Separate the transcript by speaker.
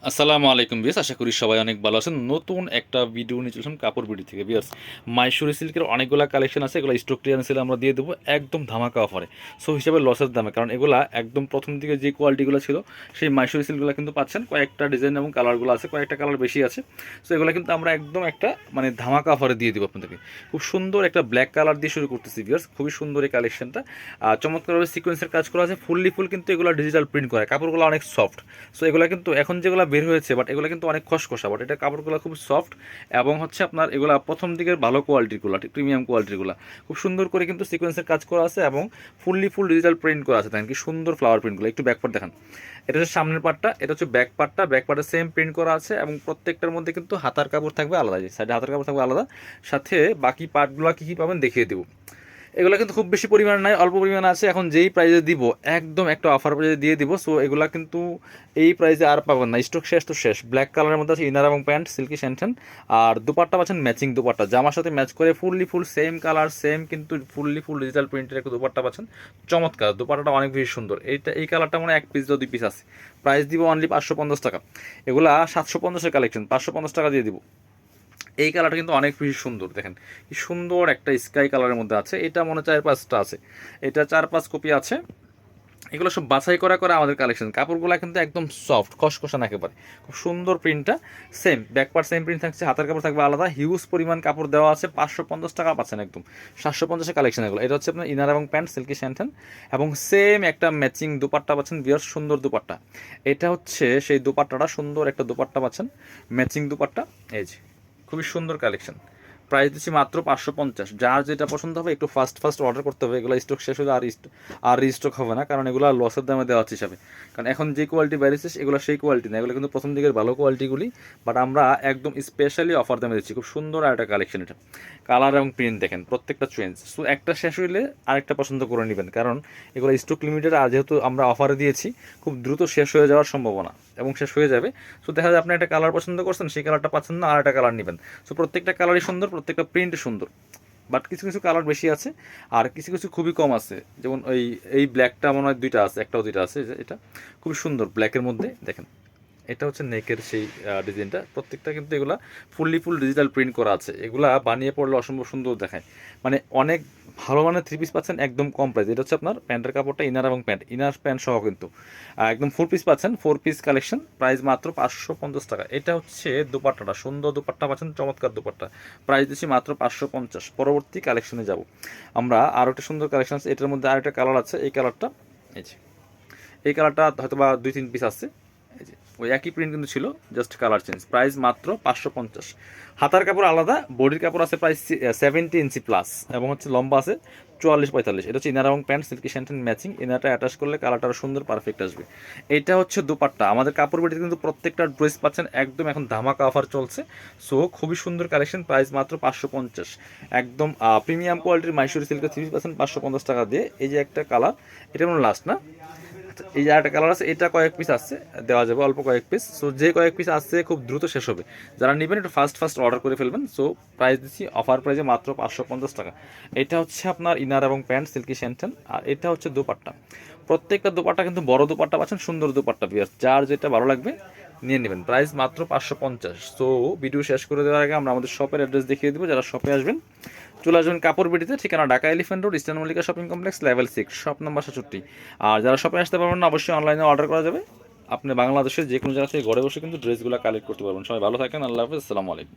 Speaker 1: আসসালামু আলাইকুম বিয়াস, আশা করি সবাই অনেক ভালো আছেন। নতুন একটা ভিডিও নিয়ে চলছেন কাপড় বিডি থেকে বিয়াস। মাইশোরি সিল্কের অনেকগুলো কালেকশন আছে, এগুলো স্টক ক্লিয়ারেন্সে আমরা দিয়ে দেবো একদম ধামাকা অফারে। সো হিসাবে লসের দামে, কারণ এগুলা একদম প্রথম দিকে যে কোয়ালিটিগুলো ছিল সেই মাইশোরি সিল্কগুলো কিন্তু পাচ্ছেন। কয়েকটা ডিজাইন এবং কালারগুলো আছে, কয়েকটা কালার বেশি আছে। সো এগুলো কিন্তু আমরা একদম একটা মানে ধামাকা অফারে দিয়ে দেবো আপনাদেরকে। খুব সুন্দর একটা ব্ল্যাক কালার দিয়ে শুরু করতেছি বিয়াস। খুবই সুন্দর এই কালেকশনটা, চমৎকারভাবে সিকোয়েন্সের কাজ করা আছে, ফুললি ফুল কিন্তু এগুলো ডিজিটাল প্রিন্ট করা, কাপড়গুলো অনেক সফট। সো এগুলো কিন্তু এখন যেগুলো বের হয়েছে, বাট এগুলো কিন্তু অনেক খসখসা, বাট এটা কাপড়গুলো খুব সফট এবং হচ্ছে আপনার এগুলো প্রথম দিকের ভালো কোয়ালিটিগুলো, প্রিমিয়াম কোয়ালিটিগুলো খুব সুন্দর করে কিন্তু সিকোয়েন্সের কাজ করা আছে এবং ফুললি ফুল ডিজিটাল প্রিন্ট করা আছে। দেখেন কি সুন্দর ফ্লাওয়ার প্রিন্টগুলো। একটু ব্যাক পার্ট দেখেন, এটা হচ্ছে সামনের পার্টটা, এটা হচ্ছে ব্যাক পার্টটা। ব্যাক পার্টে সেম প্রিন্ট করা আছে এবং প্রত্যেকটার মধ্যে কিন্তু হাতার কাপড় থাকবে আলাদা, যে সাইডে হাতার কাপড় থাকবে আলাদা। সাথে বাকি পার্টগুলো কী কী পাবেন দেখিয়ে দেবো। এগুলো কিন্তু খুব বেশি পরিমাণ নাই, অল্প পরিমাণে আছে। এখন যেই প্রাইসে দিব একদম একটা অফার প্রাইসে দিয়ে দিব। সো এগুলা কিন্তু এই প্রাইসে আর পাবেন না, স্টক শেষ তো শেষ। ব্ল্যাক কালারের মধ্যে আছে ইনার এবং প্যান্ট সিল্কি স্যান্টেন, আর দুপাট্টা পাচ্ছেন ম্যাচিং দুপাট্টা, জামার সাথে ম্যাচ করে fully full same colour same কিন্তু ফুললি ফুল ডিজিটাল প্রিন্টের একটা দুপাট্টা পাচ্ছেন। চমৎকার দুপাট্টাটা অনেক বেশি সুন্দর। এই কালারটা মানে এক পিস বা দুই পিস আছে। প্রাইস দিব অনলি 550 টাকা। এগুলা 750-এর কালেকশন, 550 টাকা দিয়ে দিব। এই কালারটা কিন্তু অনেক বেশি সুন্দর। দেখেন কি সুন্দর একটা স্কাই কালারের মধ্যে আছে। এটা মনে হয় 4-5টা আছে, এটা 4-5 কপি আছে। এগুলো সব বাছাই করা করা আমাদের কালেকশন। কাপড়গুলো কিন্তু একদম সফট, খসখসা না একেবারে। খুব সুন্দর প্রিন্টটা। Same back part same print থাকছে, হাতের কাপড় থাকবে আলাদা। হিউজ পরিমাণ কাপড় দেওয়া আছে। 550 টাকা পাচ্ছেন একদম। 750-এর কালেকশন এগুলো। এটা হচ্ছে আপনার ইনার এবং প্যান্ট সিল্কি স্যান্টেন এবং সেম একটা ম্যাচিং দুপাট্টা পাচ্ছেন। বিয়ার সুন্দর দুপাট্টা। এটা হচ্ছে সেই দুপাট্টাটা, সুন্দর একটা দুপাট্টা পাচ্ছেন, ম্যাচিং দুপাট্টা। এই যে খুবই সুন্দর কালেকশন। প্রাইস দিচ্ছি মাত্র 550। যার যেটা পছন্দ হবে একটু ফাস্ট ফাস্ট অর্ডার করতে হবে। এগুলো স্টক শেষ হলে আর রিস্টক হবে না, কারণ এগুলো লসের দামে দেওয়া হচ্ছে হিসাবে। কারণ এখন যে কোয়ালিটি বেরিয়েছে এগুলো সেই কোয়ালিটি না, এগুলো কিন্তু প্রথম দিকের ভালো কোয়ালিটিগুলি, বাট আমরা একদম স্পেশালি অফার দামে দিচ্ছি। খুব সুন্দর আর একটা কালেকশন। এটা কালার এবং প্রিন্ট দেখেন, প্রত্যেকটা চেঞ্জ। সো একটা শেষ হইলে আরেকটা পছন্দ করে নেবেন, কারণ এগুলো স্টক লিমিটেড, আর যেহেতু আমরা অফারে দিয়েছি খুব দ্রুত শেষ হয়ে যাওয়ার সম্ভাবনা এবং শেষ হয়ে যাবে। সো দেখা যায় আপনি একটা কালার পছন্দ করছেন, সেই কালারটা পাচ্ছেন না, আর একটা কালার নেবেন। সো প্রত্যেকটা কালারই সুন্দর, প্রত্যেকটা প্রিন্ট সুন্দর, বাট কিছু কিছু কালার বেশি আছে আর কিছু কিছু খুবই কম আছে। যেমন এই ব্ল্যাকটা মনে হয় দুইটা আছে, একটাও দুইটা আছে। এটা খুবই সুন্দর ব্ল্যাকের মধ্যে দেখেন। এটা হচ্ছে নেকের সেই ডিজাইনটা। প্রত্যেকটা কিন্তু এগুলা ফুললি ফুল ডিজিটাল প্রিন্ট করা আছে। এগুলা বানিয়ে পড়লে অসম্ভব সুন্দর দেখায়। মানে অনেক ভালো মানের থ্রি পিস পাচ্ছেন একদম কম প্রাইস। এটা হচ্ছে আপনার প্যান্টের কাপড়টা, ইনার এবং প্যান্ট, ইনার প্যান্ট সহ কিন্তু একদম 4 পিস পাচ্ছেন। 4 পিস কালেকশন, প্রাইস মাত্র 550 টাকা। এটা হচ্ছে দুপাট্টাটা, সুন্দর দুপাট্টা পাচ্ছেন, চমৎকার দুপাট্টা। প্রাইস দিচ্ছি মাত্র 550। পরবর্তী কালেকশনে যাব আমরা। আরও একটা সুন্দর কালেকশন আছে, এটার মধ্যে আরেকটা কালার আছে। এই কালারটা, এই কালারটা হয়তো বা 2-3 পিস আছে। এই যে ওই একই প্রিন্ট কিন্তু ছিল, জাস্ট কালার চেঞ্জ। প্রাইস মাত্র 550। হাতার কাপড় আলাদা, বডির কাপড় আছে প্রাইস 70 ইঞ্চি প্লাস এবং হচ্ছে লম্বা আছে 44-45। এটা হচ্ছে ইনার এবং প্যান্ট সিল্কি স্যান্টেন ম্যাচিং। ইনারটা অ্যাটাচ করলে কালারটা সুন্দর পারফেক্ট আসবে। এটা হচ্ছে দুপাট্টা। আমাদের কাপড় বিটিতে কিন্তু প্রত্যেকটা ড্রেস পাচ্ছেন একদম এখন ধামাকা অফার চলছে। সো খুবই সুন্দর কালেকশন, প্রাইস মাত্র 550। একদম প্রিমিয়াম কোয়ালিটির মাইশোরি সিল্কের 3 পিস 550 টাকা দিয়ে। এই যে একটা কালার, এটা মনে লাস্ট না, এই যে একটা কালার আছে, এটা কয়েক পিস আসছে, দেওয়া যাবে অল্প কয়েক পিস। সো যে কয়েক পিস আসছে খুব দ্রুত শেষ হবে। যারা নেবেন একটু ফাস্ট ফাস্ট অর্ডার করে ফেলবেন। সো প্রাইস দিচ্ছি অফার প্রাইসে মাত্র 550 টাকা। এটা হচ্ছে আপনার ইনার এবং প্যান্ট সিল্কি স্যান্টেন, আর এটা হচ্ছে দুপাট্টা। প্রত্যেকটা দুপাট্টা কিন্তু বড় দুপাট্টা পাচ্ছেন, সুন্দর দুপাট্টা। বিয়ার যার যেটা ভালো লাগবে নিয়ে নেবেন। প্রাইস মাত্র 550। সো ভিডিও শেষ করে দেওয়ার আগে আমরা আমাদের শপের অ্যাড্রেস দেখিয়ে দেবো। যারা শপে আসবেন চলে আসবেন কাপড় বিটিতে, ঠিকানা Dhaka elephant road, eastern Mallika shopping complex, level 6, shop number 67। আর যারা শপে আসতে পারবেন না, অবশ্যই অনলাইনে অর্ডার করা যাবে। আপনি বাংলাদেশের যে কোনো জায়গা থেকে ঘরে বসে কিন্তু ড্রেসগুলো কালেক্ট করতে পারবেন। সবাই ভালো থাকেন, আল্লাহ হাফেজ, আসসালামু আলাইকুম।